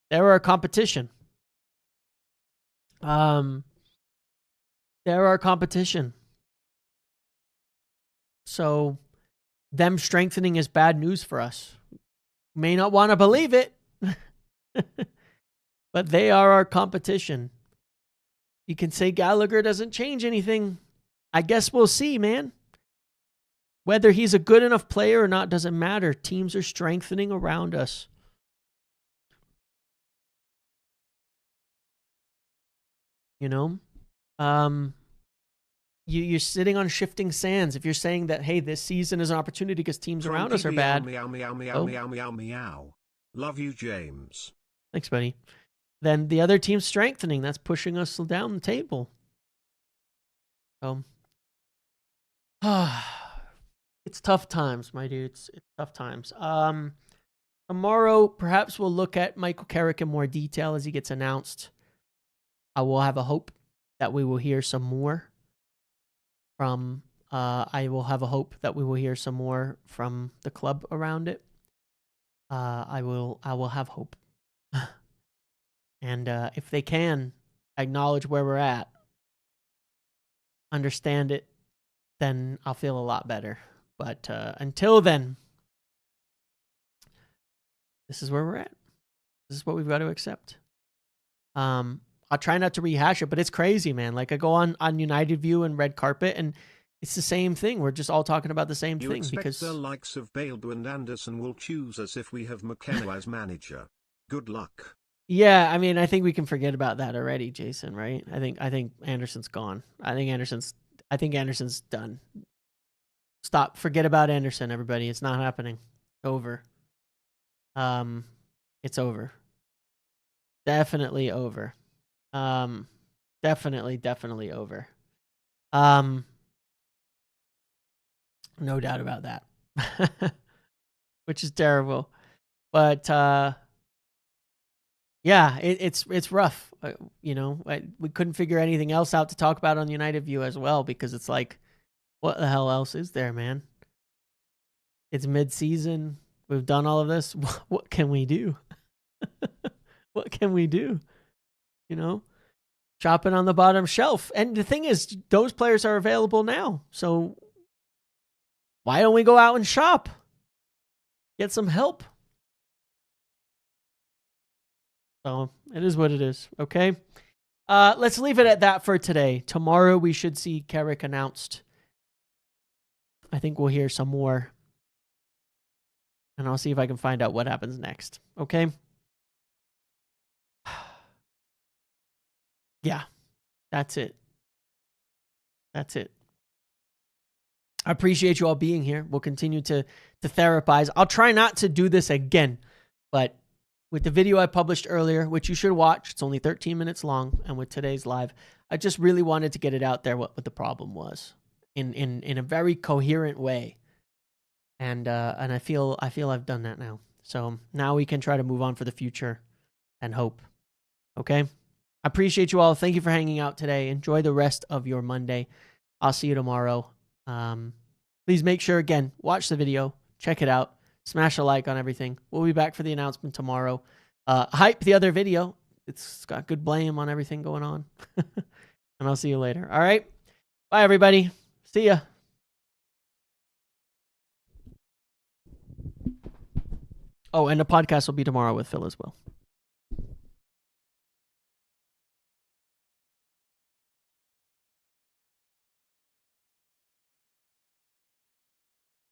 They're our competition. They're our competition. So them strengthening is bad news for us. May not want to believe it, but they are our competition. You can say Gallagher doesn't change anything. I guess we'll see, man. Whether he's a good enough player or not doesn't matter. Teams are strengthening around us. You know, you're sitting on shifting sands. If you're saying that, hey, this season is an opportunity because teams around us are bad. Meow, meow, meow, meow, meow, meow. Love you, James. Thanks, buddy. Then the other team's strengthening. That's pushing us down the table. So, it's tough times, my dudes. It's tough times. Tomorrow, perhaps we'll look at Michael Carrick in more detail as he gets announced. I will have a hope that we will hear some more from. I will have a hope that we will hear some more from the club around it. I will have hope. And if they can acknowledge where we're at, understand it, then I'll feel a lot better. But until then, this is where we're at. This is what we've got to accept. I'll try not to rehash it, but it's crazy, man. Like I go on United View and Red Carpet, and it's the same thing. We're just all talking about the same thing because the likes of Bale and Anderson will choose us if we have McKenna as manager. Good luck. Yeah, I mean, I think we can forget about that already, Jason. Right? I think Anderson's gone. I think Anderson's done. Stop. Forget about Anderson, everybody. It's not happening. Over. It's over. Definitely over. Definitely over. No doubt about that. Which is terrible. But yeah, it's rough. You know, we couldn't figure anything else out to talk about on United View as well because it's like, what the hell else is there, man? It's mid-season. We've done all of this. What can we do? What can we do? You know, shopping on the bottom shelf. And the thing is, those players are available now. So why don't we go out and shop? Get some help. So it is what it is. Okay. Let's leave it at that for today. Tomorrow we should see Carrick announced. I think we'll hear some more. And I'll see if I can find out what happens next. Okay. Yeah. That's it. That's it. I appreciate you all being here. We'll continue to therapize. I'll try not to do this again, but with the video I published earlier, which you should watch, it's only 13 minutes long, and with today's live, I just really wanted to get it out there what the problem was in a very coherent way. And I feel I've done that now. So now we can try to move on for the future and hope. Okay? I appreciate you all. Thank you for hanging out today. Enjoy the rest of your Monday. I'll see you tomorrow. Please make sure, again, watch the video. Check it out. Smash a like on everything. We'll be back for the announcement tomorrow. Hype the other video. It's got good blame on everything going on. And I'll see you later. All right? Bye, everybody. See ya. Oh, and the podcast will be tomorrow with Phil as well.